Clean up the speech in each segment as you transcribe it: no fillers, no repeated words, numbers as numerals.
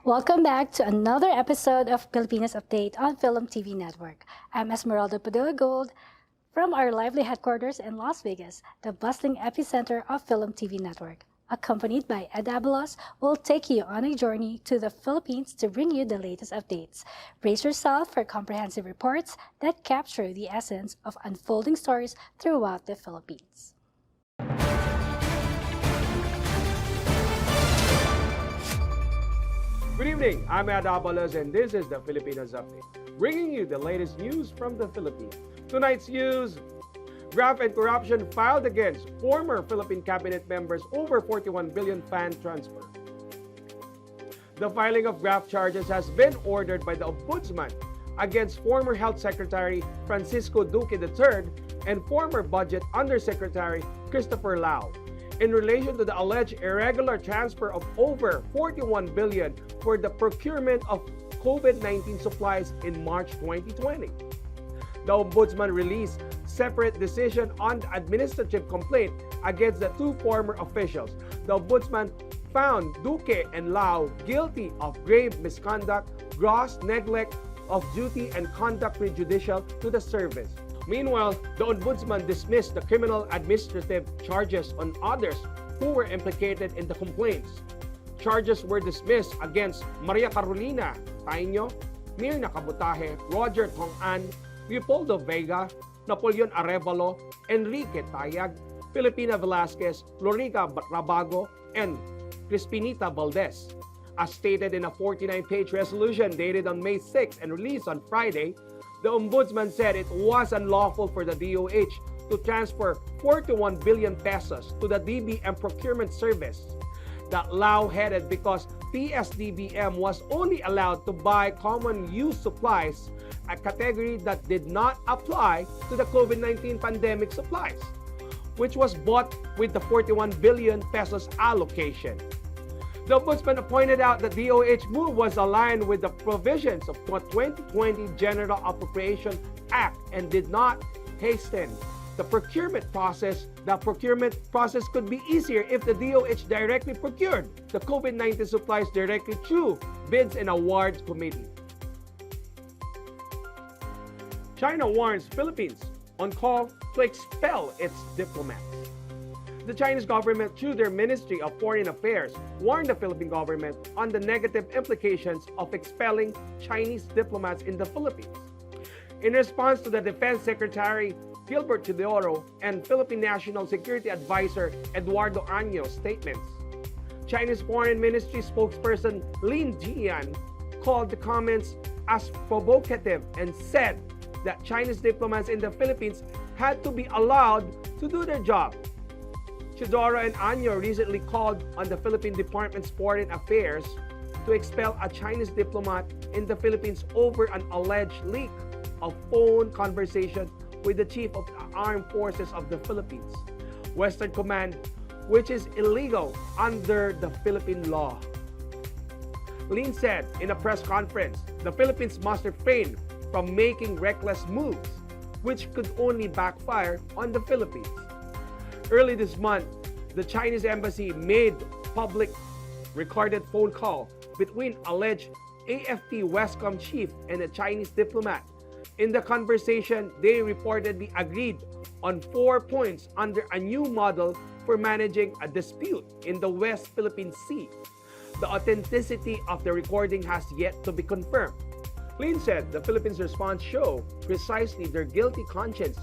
Welcome back to another episode of Pilipinas Update on FilAmTV Network. I'm Esmeralda Padilla Gold from our lively headquarters in Las Vegas, the bustling epicenter of FilAmTV Network. Accompanied by Ed Abalos, we'll take you on a journey to the Philippines to bring you the latest updates. Brace yourself for comprehensive reports that capture the essence of unfolding stories throughout the Philippines. Good evening, I'm Ed Abalos and this is the Filipinas Update, bringing you the latest news from the Philippines. Tonight's news, graft and corruption filed against former Philippine cabinet members over 41 billion fan transfer. The filing of graft charges has been ordered by the Ombudsman against former Health Secretary Francisco Duque III and former Budget Undersecretary Christopher Lau in relation to the alleged irregular transfer of over 41 billion for the procurement of COVID-19 supplies in March 2020. The Ombudsman released separate decision on the administrative complaint against the two former officials. The Ombudsman found Duque and Lau guilty of grave misconduct, gross neglect of duty, and conduct prejudicial to the service. Meanwhile, the Ombudsman dismissed the criminal administrative charges on others who were implicated in the complaints. Charges were dismissed against Maria Carolina Niño, Mirna Cabutaje, Roger Tong-An, Leopoldo Vega, Napoleon Arevalo, Enrique Tayag, Filipina Velasquez, Loriga Rabago, and Crispinita Valdez. As stated in a 49-page resolution dated on May 6 and released on Friday, the Ombudsman said it was unlawful for the DOH to transfer 41 billion pesos to the DBM procurement service that Lau headed because PSDBM was only allowed to buy common use supplies, a category that did not apply to the COVID-19 pandemic supplies, which was bought with the 41 billion pesos allocation. The Ombudsman pointed out that the DOH move was aligned with the provisions of the 2020 General Appropriation Act and did not hasten the procurement process. The procurement process could be easier if the DOH directly procured the COVID-19 supplies directly through Bids and Awards Committee. China warns Philippines on call to expel its diplomats. The Chinese government, through their Ministry of Foreign Affairs, warned the Philippine government on the negative implications of expelling Chinese diplomats in the Philippines. In response to the Defense Secretary Gilbert Teodoro and Philippine National Security Advisor Eduardo Año's statements, Chinese Foreign Ministry spokesperson Lin Jian called the comments as provocative and said that Chinese diplomats in the Philippines had to be allowed to do their job. Teodoro and Año recently called on the Philippine Department's Foreign Affairs to expel a Chinese diplomat in the Philippines over an alleged leak of phone conversation with the Chief of the Armed Forces of the Philippines, Western Command, which is illegal under the Philippine law. Lin said in a press conference, the Philippines must refrain from making reckless moves, which could only backfire on the Philippines. Early this month, the Chinese embassy made public recorded phone call between alleged AFP Westcom chief and a Chinese diplomat. In the conversation, they reportedly agreed on 4 points under a new model for managing a dispute in the West Philippine Sea. The authenticity of the recording has yet to be confirmed. Lin said the Philippines' response show precisely their guilty conscience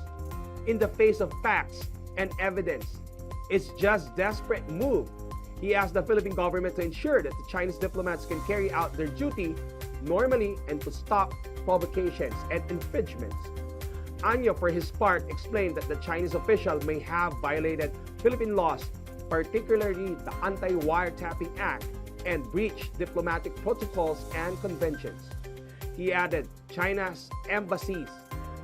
in the face of facts and evidence. It's just desperate move. He asked the Philippine government to ensure that the Chinese diplomats can carry out their duty normally and to stop provocations and infringements. Año, for his part, explained that the Chinese official may have violated Philippine laws, particularly the Anti-Wiretapping Act, and breached diplomatic protocols and conventions. He added China's embassies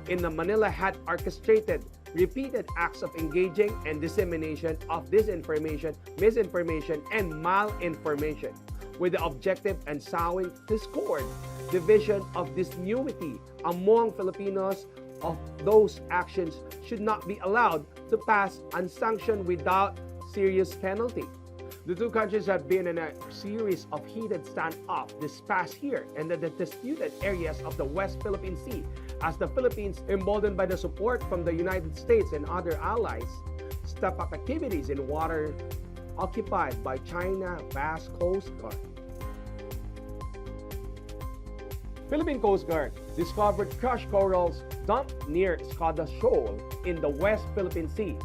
in Manila had orchestrated repeated acts of engaging and dissemination of disinformation, misinformation, and malinformation with the objective and sowing discord, division of disunion among Filipinos. Of those actions should not be allowed to pass unsanctioned without serious penalty. The two countries have been in a series of heated standoff this past year in the disputed areas of the West Philippine Sea, as the Philippines, emboldened by the support from the United States and other allies, step up activities in water occupied by China-based Coast Guard. Philippine Coast Guard discovered crushed corals dumped near Escoda Shoal in the West Philippine Sea.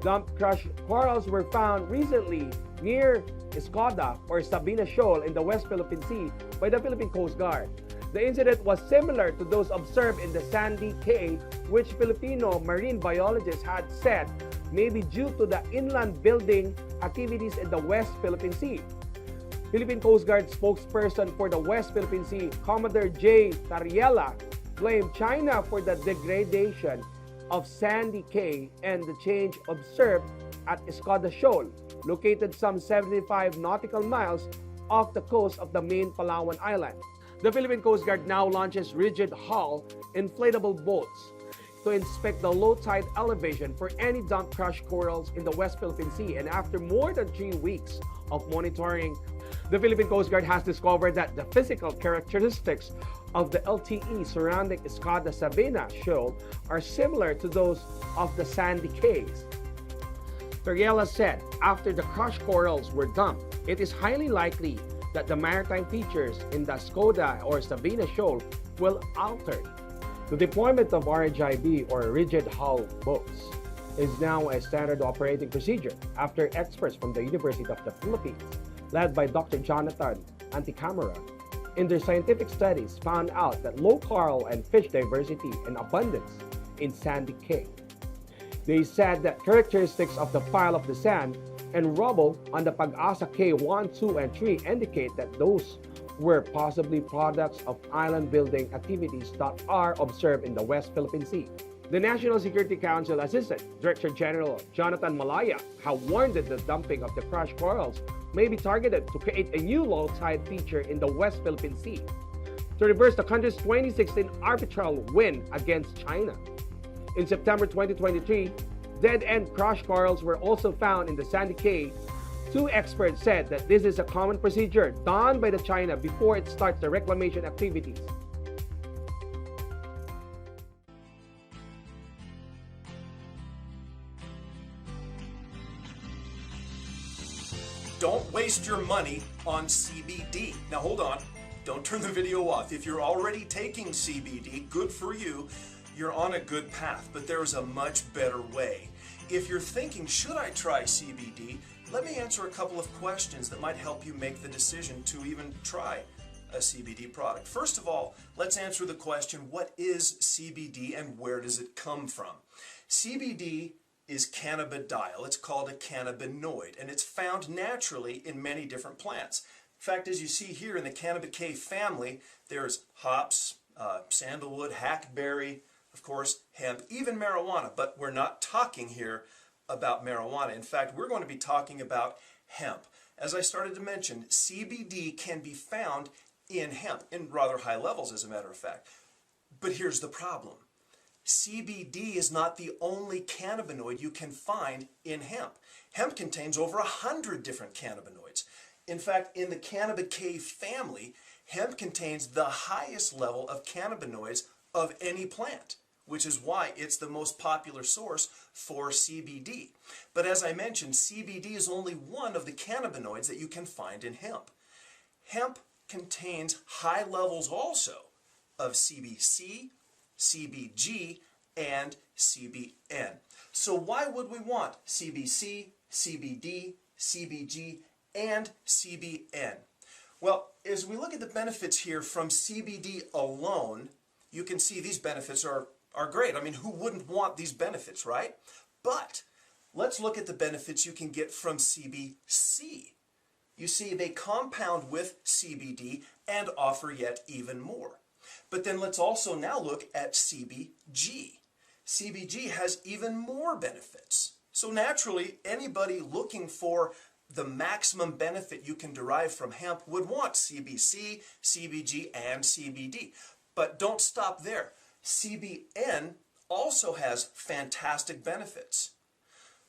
Dumped crushed corals were found recently near Escoda or Sabina Shoal in the West Philippine Sea by the Philippine Coast Guard. The incident was similar to those observed in the Sandy Cay, which Filipino marine biologists had said may be due to the inland building activities in the West Philippine Sea. Philippine Coast Guard spokesperson for the West Philippine Sea, Commodore J. Tariela, blamed China for the degradation of Sandy Cay and the change observed at Escoda Shoal, located some 75 nautical miles off the coast of the main Palawan island. The Philippine Coast Guard now launches rigid hull inflatable boats to inspect the low tide elevation for any dumped crushed corals in the West Philippine Sea. And after more than 3 weeks of monitoring, the Philippine Coast Guard has discovered that the physical characteristics of the LTE surrounding Escoda Sabina Shoal are similar to those of the Sandy Cays. Tariela said after the crushed corals were dumped, it is highly likely that the maritime features in the Escoda or Sabina Shoal will alter. The deployment of RHIB or rigid hull boats is now a standard operating procedure after experts from the University of the Philippines, led by Dr. Jonathan Anticamara, in their scientific studies found out that low coral and fish diversity and abundance in Sandy Cay. They said that characteristics of the pile of the sand and rubble on the Pag-asa Cay 1, 2, and 3 indicate that those were possibly products of island building activities that are observed in the West Philippine Sea. The National Security Council Assistant Director General Jonathan Malaya have warned that the dumping of the crushed corals may be targeted to create a new low tide feature in the West Philippine Sea to reverse the country's 2016 arbitral win against China. In September 2023, dead-end crushed corals were also found in the Sandy Cay. Two experts said that this is a common procedure done by the China before it starts the reclamation activities. Don't waste your money on CBD. Now hold on, don't turn the video off. If you're already taking CBD, good for you. You're on a good path, but there's a much better way. If you're thinking, should I try CBD? Let me answer a couple of questions that might help you make the decision to even try a CBD product. First of all, let's answer the question, what is CBD and where does it come from? CBD is cannabidiol. It's called a cannabinoid, and it's found naturally in many different plants. In fact, as you see here in the Cannabicaceae family, there's hops, sandalwood, hackberry, of course, hemp, even marijuana, but we're not talking here about marijuana. In fact, we're going to be talking about hemp. As I started to mention, CBD can be found in hemp, in rather high levels, as a matter of fact. But here's the problem. CBD is not the only cannabinoid you can find in hemp. Hemp contains over 100 different cannabinoids. In fact, in the Cannabicaceae family, hemp contains the highest level of cannabinoids of any plant, which is why it's the most popular source for CBD. But as I mentioned, CBD is only one of the cannabinoids that you can find in hemp. Hemp contains high levels also of CBC, CBG, and CBN. So why would we want CBC, CBD, CBG, and CBN? Well, as we look at the benefits here from CBD alone, you can see these benefits are great. I mean, who wouldn't want these benefits, right? But let's look at the benefits you can get from CBC. You see, they compound with CBD and offer yet even more. But then let's also now look at CBG. CBG has even more benefits. So naturally, anybody looking for the maximum benefit you can derive from hemp would want CBC, CBG, and CBD. But don't stop there. CBN also has fantastic benefits.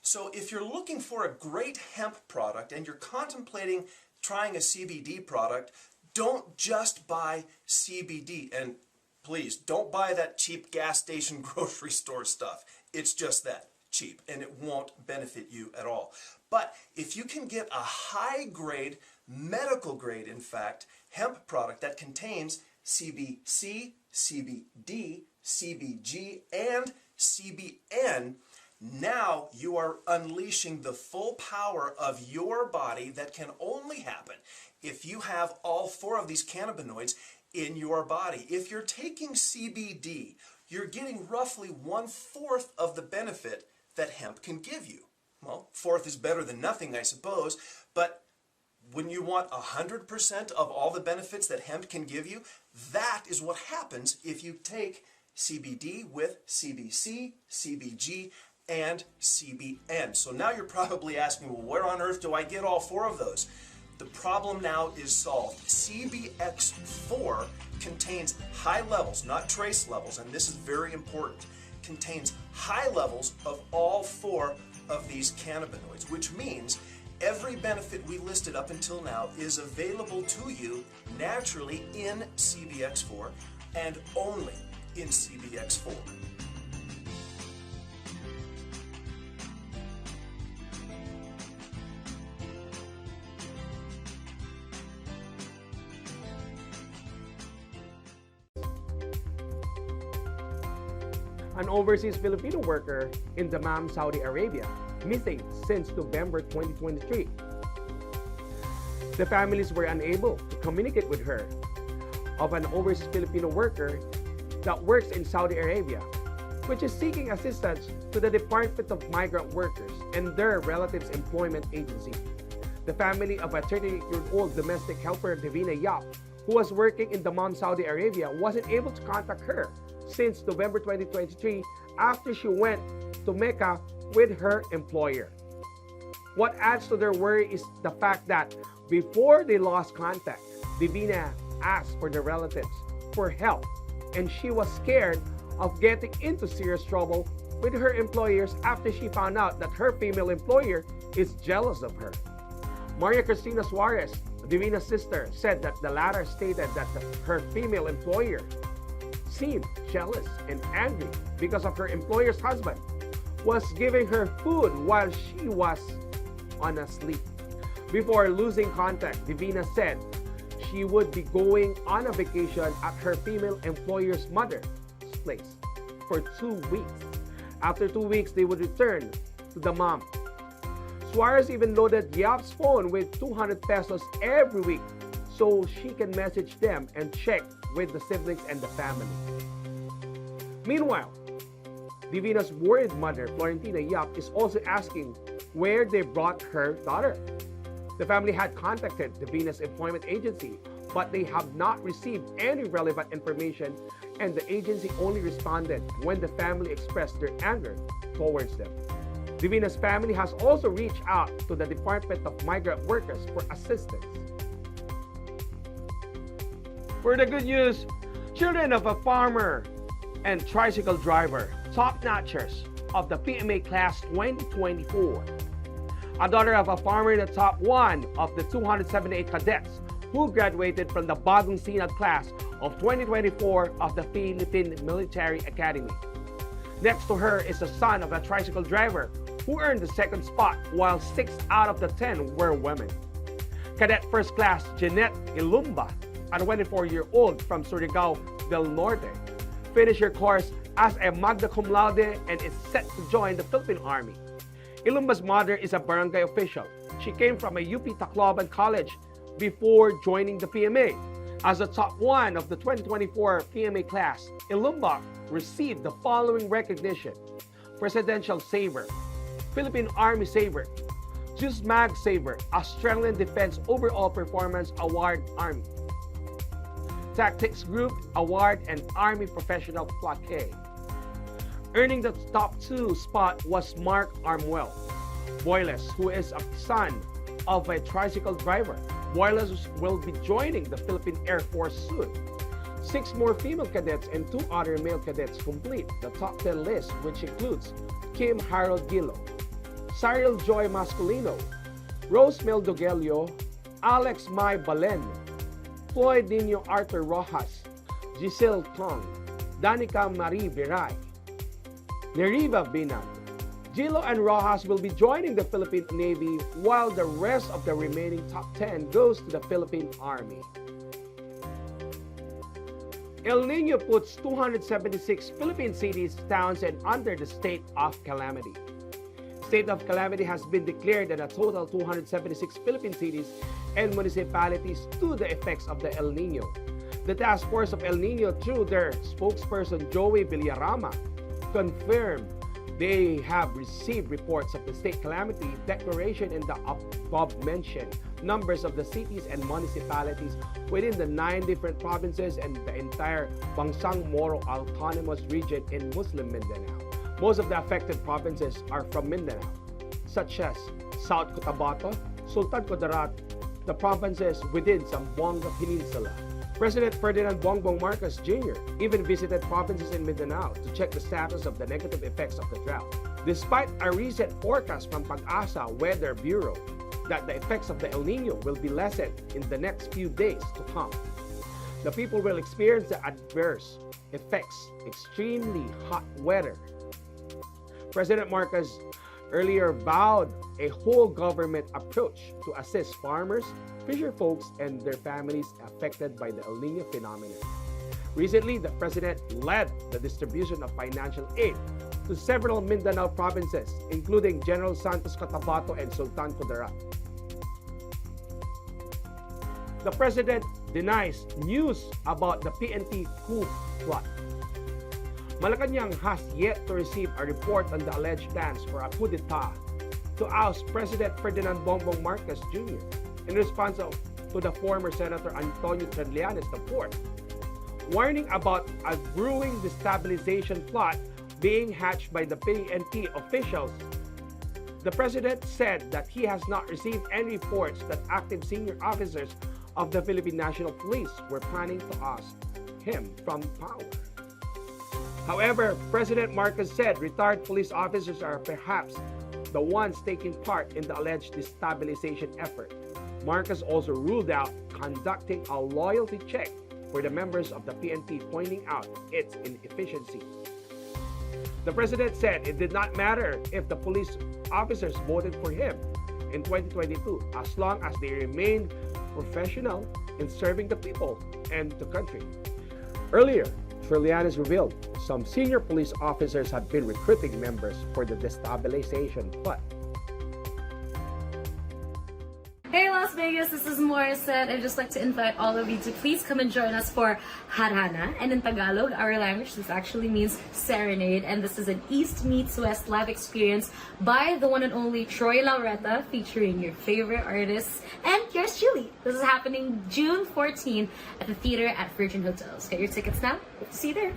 So if you're looking for a great hemp product and you're contemplating trying a CBD product, don't just buy CBD. And please, don't buy that cheap gas station grocery store stuff. It's just that, cheap, and it won't benefit you at all. But if you can get a high grade, medical grade in fact, hemp product that contains CBC, CBD, CBG, and CBN, now you are unleashing the full power of your body that can only happen if you have all four of these cannabinoids in your body. If you're taking CBD, you're getting roughly 1/4 of the benefit that hemp can give you. Well, fourth is better than nothing, I suppose, but when you want 100% of all the benefits that hemp can give you, that is what happens if you take CBD with CBC, CBG, and CBN. So now you're probably asking, well, where on earth do I get all four of those? The problem now is solved. CBX4 contains high levels, not trace levels, and this is very important, contains high levels of all four of these cannabinoids, which means every benefit we listed up until now is available to you naturally in CBX4 and only in CBX4. An overseas Filipino worker in Dammam, Saudi Arabia, missing since November 2023. The families were unable to communicate with her of an overseas Filipino worker that works in Saudi Arabia, which is seeking assistance to the Department of Migrant Workers and their relatives' employment agency. The family of a 38-year-old domestic helper, Divina Yap, who was working in Dammam, Saudi Arabia, wasn't able to contact her since November 2023 after she went to Mecca with her employer. What adds to their worry is the fact that before they lost contact, Divina asked for the relatives for help, and she was scared of getting into serious trouble with her employers after she found out that her female employer is jealous of her. Maria Cristina Suarez, Divina's sister, said that the latter stated that her female employer seemed jealous and angry because of her employer's husband was giving her food while she was on a sleep. Before losing contact, Divina said she would be going on a vacation at her female employer's mother's place for 2 weeks. After 2 weeks, they would return to the mom. Suarez even loaded Yap's phone with 200 pesos every week so she can message them and check with the siblings and the family. Meanwhile, Divina's worried mother, Florentina Yap, is also asking where they brought her daughter. The family had contacted Divina's employment agency, but they have not received any relevant information, and the agency only responded when the family expressed their anger towards them. Divina's family has also reached out to the Department of Migrant Workers for assistance. For the good news, children of a farmer and tricycle driver, top-notchers of the PMA Class 2024. A daughter of a farmer in the top one of the 278 cadets who graduated from the Bagong Sinag class of 2024 of the Philippine Military Academy. Next to her is the son of a tricycle driver who earned the second spot, while 6 out of the 10 were women. Cadet First Class Jeanette Ilumba, a 24-year-old from Surigao del Norte, finished her course as a magna cum laude and is set to join the Philippine Army. Ilumba's mother is a barangay official. She came from a UP Tacloban College before joining the PMA. As the top one of the 2024 PMA class, Ilumba received the following recognition: Presidential Saver, Philippine Army Saver, JUSMAG Saver, Australian Defense Overall Performance Award Army, Tactics Group Award, and Army Professional Plaque. Earning the top 2 spot was Mark Armwell Boyles, who is a son of a tricycle driver. Boyles will be joining the Philippine Air Force soon. 6 more female cadets and 2 other male cadets complete the top 10 list, which includes Kim Harold Gillo, Cyril Joy Masculino, Rose Mel Dogelio, Alex Mai Balen, Floyd Niño Arthur Rojas, Giselle Tong, Danica Marie Viray, Neriva Binag. Gilo and Rojas will be joining the Philippine Navy while the rest of the remaining top 10 goes to the Philippine Army. El Niño puts 276 Philippine cities, towns, and under the state of calamity. State of calamity has been declared in a total 276 Philippine cities and municipalities to the effects of the El Niño. The task force of El Niño, through their spokesperson Joey Villarama, confirmed they have received reports of the state calamity declaration in the above-mentioned numbers of the cities and municipalities within the 9 different provinces and the entire Bangsang Moro Autonomous Region in Muslim Mindanao. Most of the affected provinces are from Mindanao, such as South Cotabato, Sultan Kudarat, the provinces within Zamboanga Peninsula. President Ferdinand Bongbong Marcos Jr. even visited provinces in Mindanao to check the status of the negative effects of the drought. Despite a recent forecast from Pag-asa Weather Bureau that the effects of the El Niño will be lessened in the next few days to come, the people will experience the adverse effects, extremely hot weather. President Marcos earlier vowed a whole government approach to assist farmers, fisher folks, and their families affected by the El Niño phenomenon. Recently, the president led the distribution of financial aid to several Mindanao provinces, including General Santos Cotabato and Sultan Kudarat. The president denies news about the PNP coup plot. Malacanang has yet to receive a report on the alleged plans for a coup d'etat to oust President Ferdinand Bongbong Marcos Jr. in response to the former Senator Antonio Trillanes IV, warning about a brewing destabilization plot being hatched by the PNP officials. The president said that he has not received any reports that active senior officers of the Philippine National Police were planning to oust him from power. However, President Marcos said retired police officers are perhaps the ones taking part in the alleged destabilization effort. Marcos also ruled out conducting a loyalty check for the members of the PNP, pointing out its inefficiency. The president said it did not matter if the police officers voted for him in 2022 as long as they remained professional in serving the people and the country. Earlier, Trillanes revealed some senior police officers have been recruiting members for the destabilization plot. Hey Las Vegas, this is Morissette. I'd just like to invite all of you to please come and join us for Harana. And in Tagalog, our language, this actually means serenade. And this is an East meets West live experience by the one and only Troy Laureta, featuring your favorite artists and yours truly. This is happening June 14 at the theater at Virgin Hotels. Get your tickets now. Hope to see you there.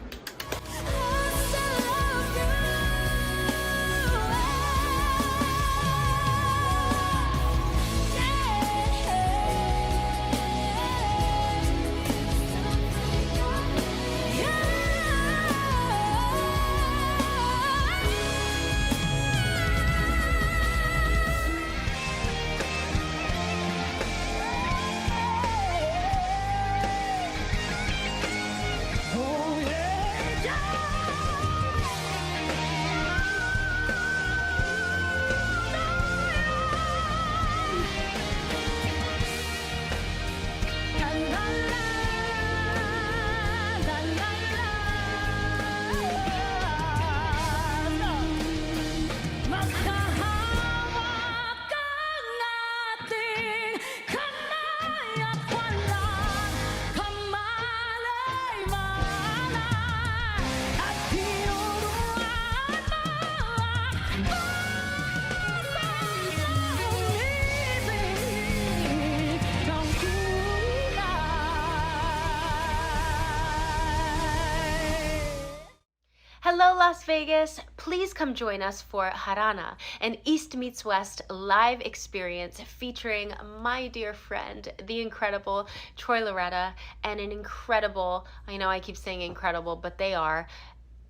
Hello Las Vegas, please come join us for Harana, an East meets West live experience featuring my dear friend, the incredible Troy Laureta, and an incredible, I know I keep saying incredible, but they are,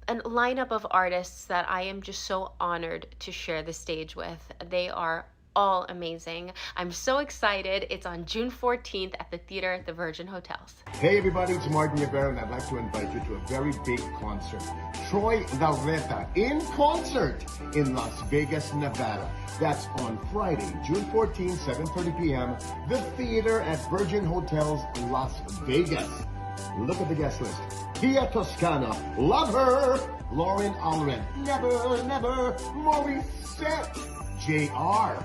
a lineup of artists that I am just so honored to share the stage with. They are all amazing. I'm so excited. It's on June 14th at the theater at the Virgin Hotels. Hey everybody, it's Martin Rivera and I'd like to invite you to a very big concert. Troy Laureta in concert in Las Vegas, Nevada. That's on Friday, June 14, 7:30 p.m. The theater at Virgin Hotels, Las Vegas. Look at the guest list. Pia Toscana, love her. Lauren Alred, never. Morissette, JR.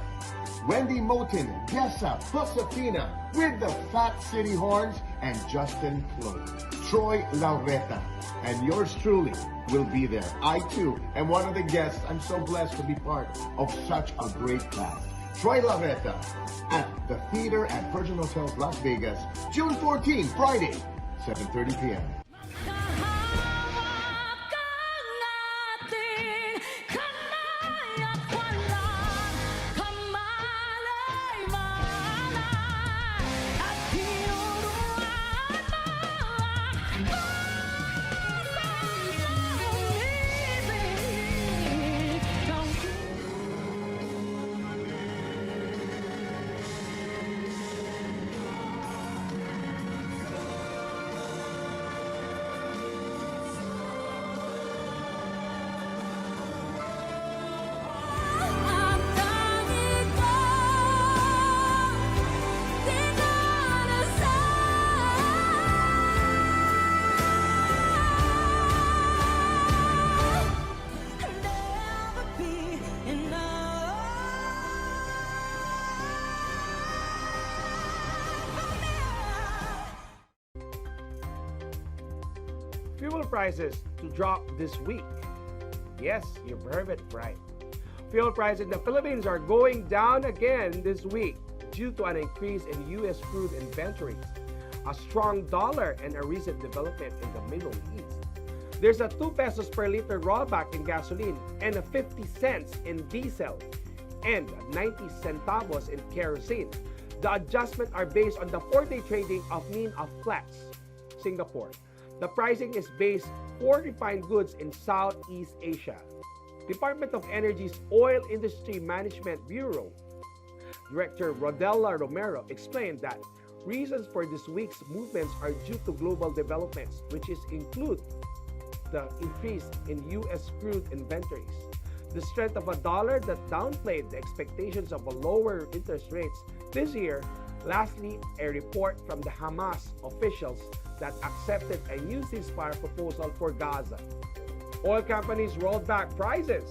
Wendy Moten, Gessa, Josefina, with the Fat City Horns, and Justin Cloak. Troy Laureta, and yours truly will be there. I too am one of the guests. I'm so blessed to be part of such a great cast. Troy Laureta at the theater at Virgin Hotels, Las Vegas, June 14, Friday, 7:30 p.m. Fuel prices to drop this week. Yes, you've heard it right. Fuel prices in the Philippines are going down again this week due to an increase in U.S. crude inventories, a strong dollar, and a recent development in the Middle East. There's a 2 pesos per liter rollback in gasoline and a 50 cents in diesel and 90 centavos in kerosene. The adjustments are based on the 4-day trading of mean of Platts, Singapore. The pricing is based for refined goods in Southeast Asia. Department of Energy's Oil Industry Management Bureau Director Rodella Romero explained that reasons for this week's movements are due to global developments, which include the increase in U.S. crude inventories, the strength of a dollar that downplayed the expectations of a lower interest rates this year. Lastly, a report from the Hamas officials that accepted a new ceasefire proposal for Gaza. Oil companies rolled back prices.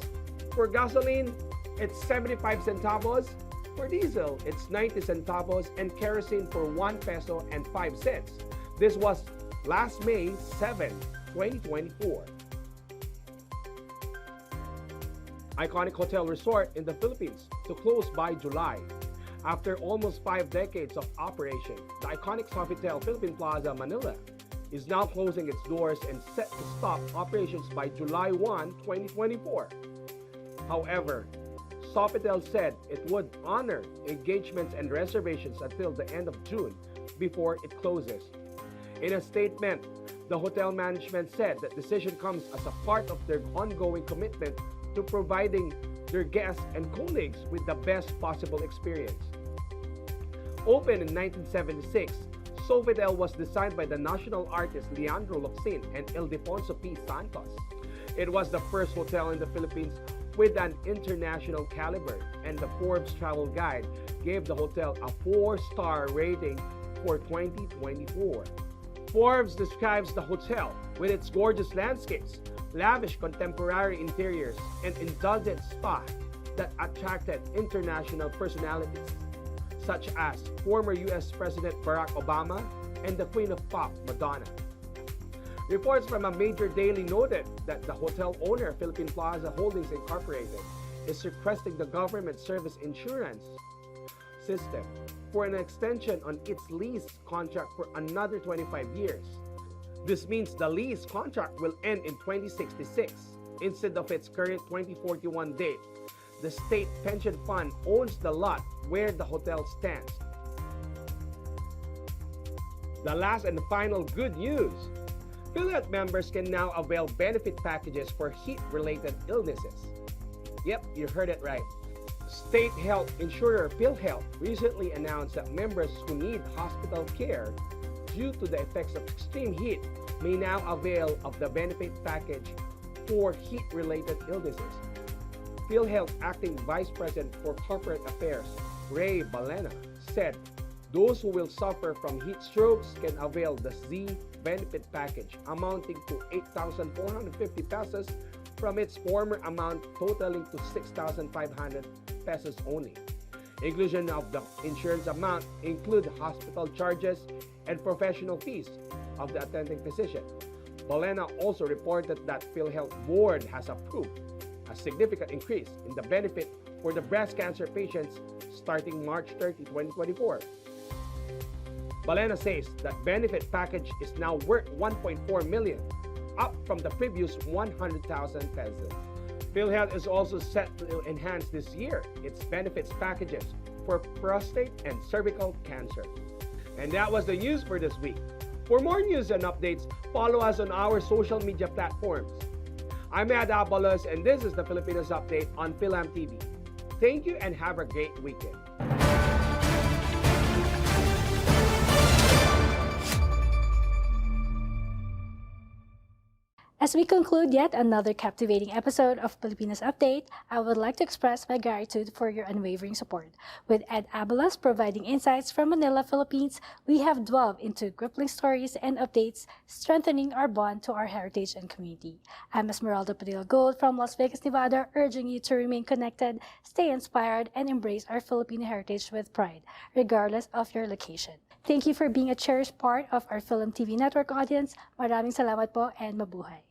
For gasoline, it's 75 centavos. For diesel, it's 90 centavos, and kerosene for 1 peso and 5 cents. This was last May 7, 2024. Iconic hotel resort in the Philippines to close by July. After almost 5 decades of operation, the iconic Sofitel Philippine Plaza Manila is now closing its doors and set to stop operations by July 1, 2024. However, Sofitel said it would honor engagements and reservations until the end of June before it closes. In a statement, the hotel management said that decision comes as a part of their ongoing commitment to providing their guests and colleagues with the best possible experience. Opened in 1976, Sofitel was designed by the national artists Leandro Locsin and Ildefonso P. Santos. It was the first hotel in the Philippines with an international caliber, and the Forbes Travel Guide gave the hotel a 4-star rating for 2024. Forbes describes the hotel with its gorgeous landscapes, lavish contemporary interiors, and indulgent spa that attracted international personalities, such as former U.S. President Barack Obama and the Queen of Pop, Madonna. Reports from a major daily noted that the hotel owner, Philippine Plaza Holdings Incorporated, is requesting the government service insurance system for an extension on its lease contract for another 25 years. This means the lease contract will end in 2066 instead of its current 2041 date. The state pension fund owns the lot where the hotel stands. The last and final good news. Philhealth members can now avail benefit packages for heat-related illnesses. Yep, you heard it right. State health insurer Philhealth recently announced that members who need hospital care due to the effects of extreme heat may now avail of the benefit package for heat-related illnesses. Philhealth Acting Vice President for Corporate Affairs, Ray Balena, said those who will suffer from heat strokes can avail the Z benefit package amounting to 8,450 pesos from its former amount totaling to 6,500 pesos only. Inclusion of the insurance amount include hospital charges and professional fees of the attending physician. Balena also reported that PhilHealth Board has approved a significant increase in the benefit for the breast cancer patients starting March 30, 2024. Balena says that benefit package is now worth 1.4 million, up from the previous 100,000 pesos. PhilHealth is also set to enhance this year its benefits packages for prostate and cervical cancer. And that was the news for this week. For more news and updates, follow us on our social media platforms. I'm Ed Abalos, and this is the Pilipinas Update on FilAmTV. Thank you and have a great weekend. As we conclude yet another captivating episode of Pilipinas Update, I would like to express my gratitude for your unwavering support. With Ed Abalos providing insights from Manila, Philippines, we have delved into gripping stories and updates, strengthening our bond to our heritage and community. I'm Esmeralda Padilla Gold from Las Vegas, Nevada, urging you to remain connected, stay inspired, and embrace our Filipino heritage with pride, regardless of your location. Thank you for being a cherished part of our FilAmTV network audience. Maraming salamat po and mabuhay.